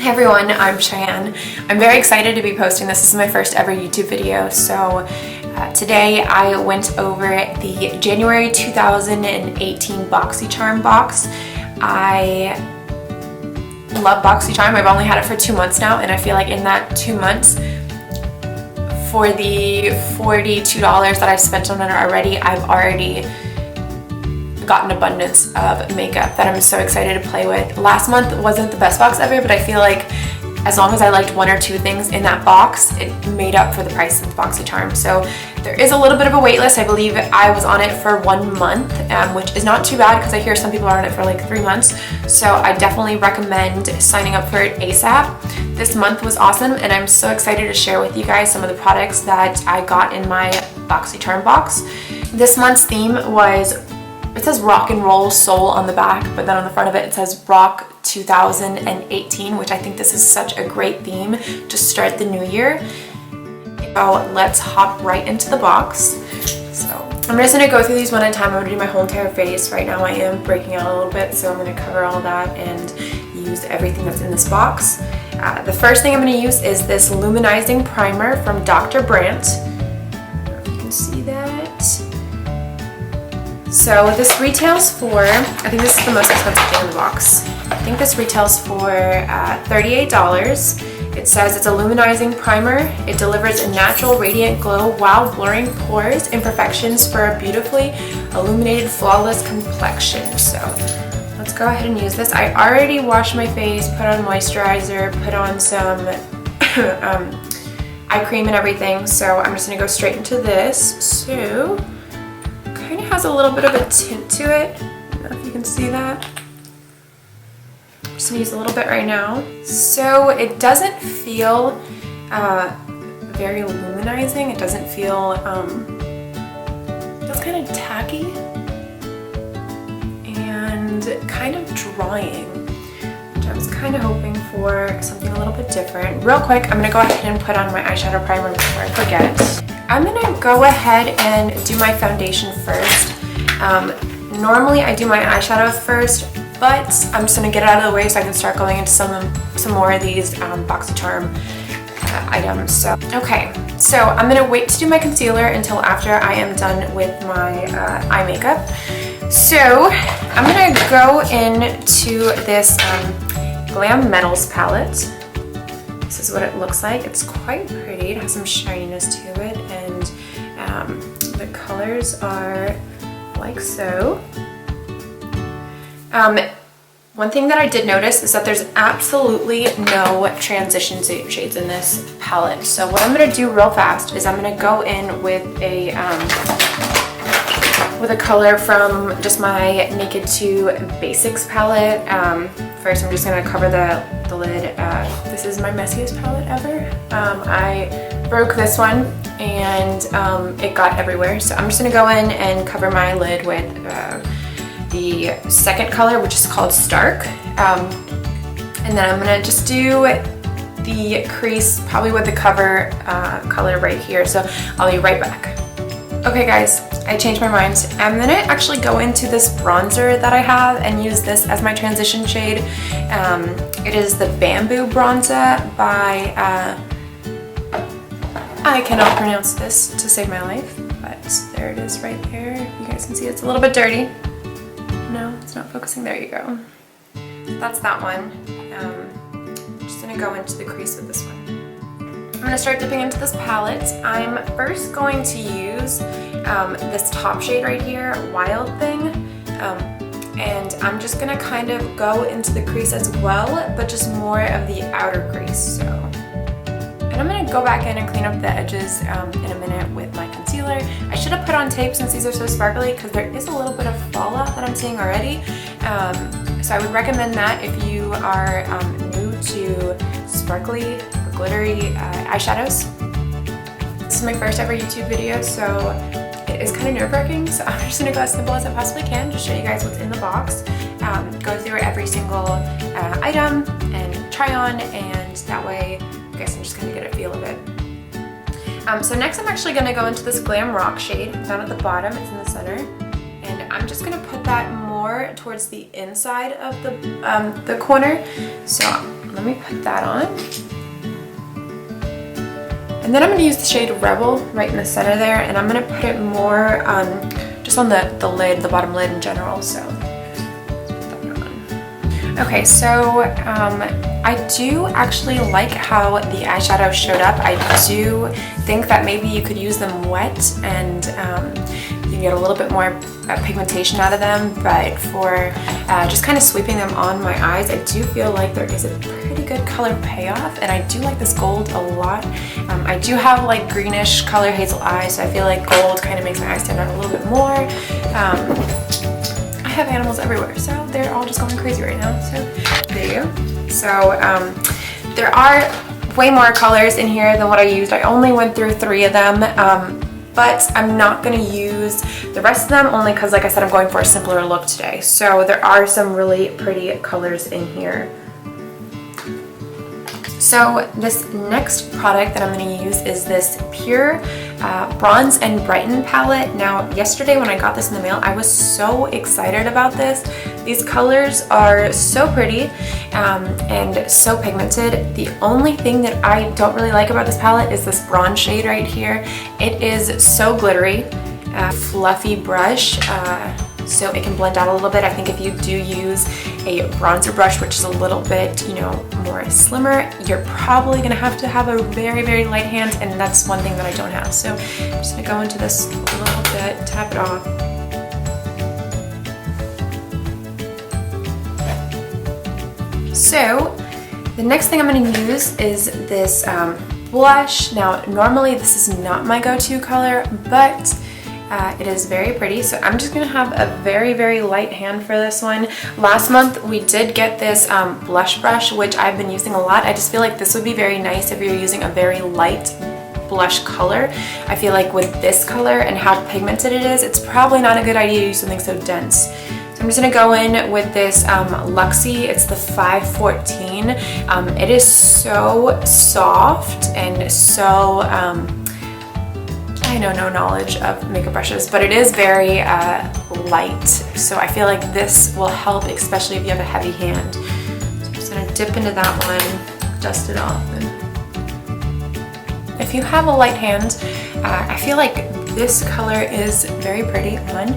Hey everyone, I'm Cheyenne. I'm very excited to be posting this. This is my first ever YouTube video. So today I went over the January 2018 Boxycharm box. I love Boxycharm. I've only had it for 2 months now, and I feel like in that 2 months, for the $42 that I've spent on it already, I've already got an abundance of makeup that I'm so excited to play with. Last month wasn't the best box ever, but I feel like as long as I liked 1 or 2 things in that box, it made up for the price of the Boxycharm. So there is a little bit of a wait list. I believe I was on it for 1 month, which is not too bad because I hear some people are on it for like 3 months. So I definitely recommend signing up for it ASAP. This month was awesome, and I'm so excited to share with you guys some of the products that I got in my Boxycharm box. This month's theme was, it says rock and roll soul on the back, but then on the front of it says rock 2018, which I think this is such a great theme to start the new year. So let's hop right into the box. So I'm just gonna go through these one at a time. I'm gonna do my whole entire face. Right now I am breaking out a little bit, so I'm gonna cover all that and use everything that's in this box. The first thing I'm gonna use is this luminizing primer from Dr. Brandt. I don't know if you can see that. So this retails for, I think this is the most expensive thing in the box. I think this retails for $38. It says it's a luminizing primer. It delivers a natural radiant glow while blurring pores, imperfections for a beautifully illuminated, flawless complexion. So let's go ahead and use this. I already washed my face, put on moisturizer, put on some eye cream and everything. So I'm just gonna go straight into this. So kind of has a little bit of a tint to it. I don't know if you can see that. I'm just gonna use a little bit right now. So it doesn't feel very luminizing. It doesn't feel, it feels kind of tacky and kind of drying, which I was kind of hoping for something a little bit different. Real quick, I'm gonna go ahead and put on my eyeshadow primer before I forget. I'm gonna go ahead and do my foundation first. Normally I do my eyeshadow first, but I'm just gonna get it out of the way so I can start going into some more of these Boxycharm items. So, okay, so I'm gonna wait to do my concealer until after I am done with my eye makeup. So I'm gonna go into this Glam Metals palette. This is what it looks like. It's quite pretty. It has some shininess to it, and the colors are like so. One thing that I did notice is that there's absolutely no transition shades in this palette. So what I'm gonna do real fast is I'm gonna go in with a color from just my Naked 2 Basics palette. First, I'm just gonna cover the lid. This is my messiest palette ever. I broke this one and it got everywhere. So I'm just gonna go in and cover my lid with the second color, which is called Stark. And then I'm gonna just do the crease probably with the cover color right here. So I'll be right back. Okay guys, I changed my mind. I'm gonna actually go into this bronzer that I have and use this as my transition shade. It is the Bamboo Bronzer by, I cannot pronounce this to save my life, but there it is right there. You guys can see it's a little bit dirty. No, it's not focusing. There you go. That's that one. I'm just gonna go into the crease with this one. I'm gonna start dipping into this palette. I'm first going to use this top shade right here, Wild Thing, and I'm just gonna kind of go into the crease as well, but just more of the outer crease. So, and I'm gonna go back in and clean up the edges in a minute with my concealer. I should have put on tape since these are so sparkly because there is a little bit of fallout that I'm seeing already. So I would recommend that if you are new to sparkly, glittery eyeshadows. This is my first ever YouTube video, so it is kind of nerve-wracking, so I'm just going to go as simple as I possibly can, just show you guys what's in the box, go through every single item and try on, and that way you guys can just kind of get a feel of it. So next I'm actually going to go into this Glam Rock shade down at the bottom. It's in the center, and I'm just going to put that more towards the inside of the corner. So let me put that on. And then I'm going to use the shade Rebel right in the center there, and I'm going to put it more just on the lid, the bottom lid in general. So, okay, so I do actually like how the eyeshadow showed up. I do think that maybe you could use them wet and you can get a little bit more pigmentation out of them, but for just kind of sweeping them on my eyes, I do feel like there is a pretty good color payoff, and I do like this gold a lot. I do have like greenish color hazel eyes, so I feel like gold kind of makes my eyes stand out a little bit more. I have animals everywhere, so they're all just going crazy right now, so there you go. So there are way more colors in here than what I used. I only went through 3 of them, but I'm not going to use the rest of them only because, like I said, I'm going for a simpler look today. So there are some really pretty colors in here. So this next product that I'm going to use is this Pure Bronze and Brighten palette. Now, yesterday when I got this in the mail, I was so excited about this. These colors are so pretty and so pigmented. The only thing that I don't really like about this palette is this bronze shade right here. It is so glittery, fluffy brush. So it can blend out a little bit. I think if you do use a bronzer brush, which is a little bit, you know, more slimmer, you're probably gonna have to have a very, very light hand, and that's one thing that I don't have. So I'm just gonna go into this a little bit, tap it off. So the next thing I'm gonna use is this blush. Now, normally this is not my go-to color, but it is very pretty, so I'm just gonna have a very, very light hand for this one. Last month we did get this blush brush, which I've been using a lot. I just feel like this would be very nice if you're using a very light blush color. I feel like with this color and how pigmented it is, it's probably not a good idea to use something so dense. So I'm just gonna go in with this Luxie. It's the 514. It is so soft and so I know no knowledge of makeup brushes, but it is very light, so I feel like this will help, especially if you have a heavy hand. So I'm just gonna dip into that one, dust it off. And if you have a light hand, I feel like this color is very pretty on.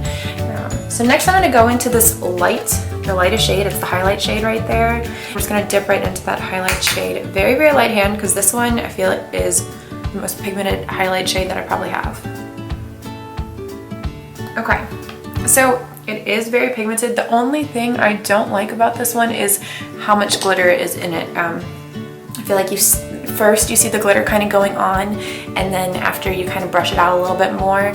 So next I'm gonna go into this light, the lightest shade. It's the highlight shade right there. I'm just gonna dip right into that highlight shade. Very, very light hand, because this one I feel it is the most pigmented highlight shade that I probably have. Okay, so it is very pigmented. The only thing I don't like about this one is how much glitter is in it. I feel like first you see the glitter kind of going on, and then after you kind of brush it out a little bit more,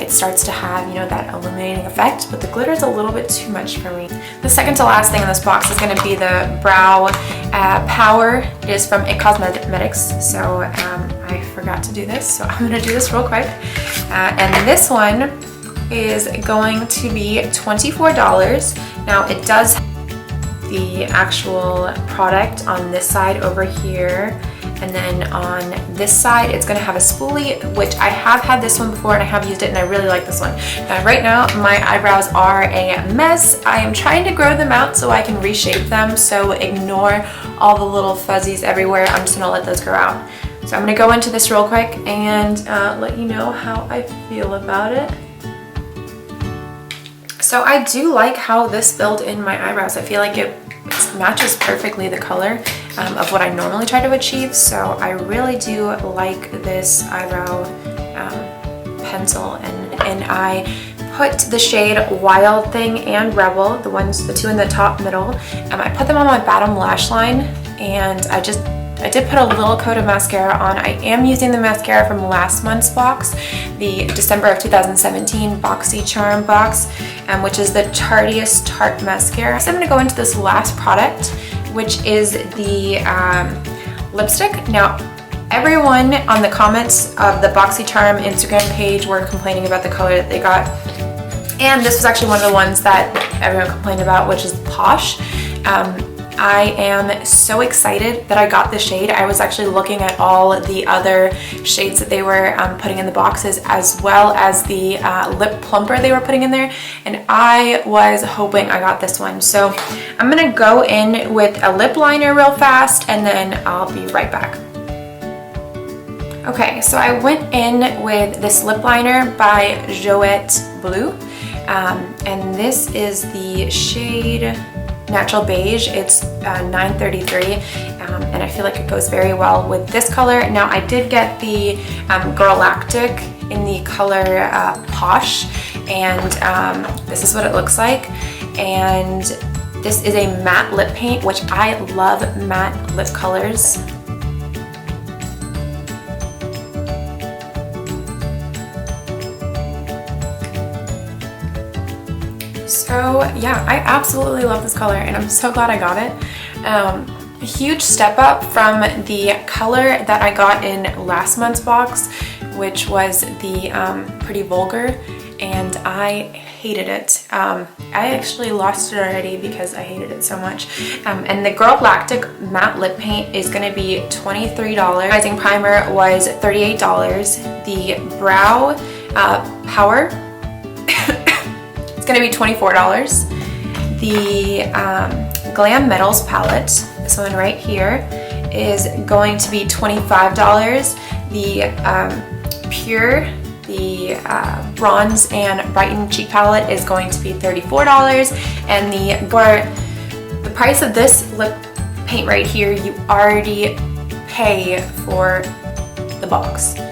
it starts to have, you know, that illuminating effect, but the glitter is a little bit too much for me. The second to last thing in this box is going to be the Brow Power. It is from It Cosmetics, so I forgot to do this, so I'm going to do this real quick. And this one is going to be $24. Now it does have the actual product on this side over here, and then on this side it's going to have a spoolie, which I have had this one before and I have used it and I really like this one. Now right now my eyebrows are a mess. I am trying to grow them out so I can reshape them, so ignore all the little fuzzies everywhere. I'm just going to let those grow out. So I'm going to go into this real quick and let you know how I feel about it. So I do like how this filled in my eyebrows. I feel like it matches perfectly the color of what I normally try to achieve. So I really do like this eyebrow pencil, and I put the shade Wild Thing and Rebel, the two in the top middle. I put them on my bottom lash line, and I did put a little coat of mascara on. I am using the mascara from last month's box, the December of 2017 Boxycharm box, which is the Tarteist Tarte Mascara. So I'm gonna go into this last product, which is the lipstick. Now, everyone on the comments of the Boxycharm Instagram page were complaining about the color that they got. And this was actually one of the ones that everyone complained about, which is Posh. I am so excited that I got the shade. I was actually looking at all the other shades that they were putting in the boxes, as well as the lip plumper they were putting in there, and I was hoping I got this one. So I'm gonna go in with a lip liner real fast, and then I'll be right back. Okay, so I went in with this lip liner by Jouet Blue, and this is the shade Natural Beige. It's 933, and I feel like it goes very well with this color. Now, I did get the Girlactic in the color Posh, and this is what it looks like. And this is a matte lip paint, which I love matte lip colors. So yeah, I absolutely love this color, and I'm so glad I got it. A huge step up from the color that I got in last month's box, which was the Pretty Vulgar, and I hated it. I actually lost it already because I hated it so much. And the Girlactic matte lip paint is going to be $23. Rising primer was $38. The brow power going to be $24. The Glam Metals palette, this one right here, is going to be $25. The Pure, the Bronze and Brighten Cheek palette is going to be $34. And the price of this lip paint right here, you already pay for the box.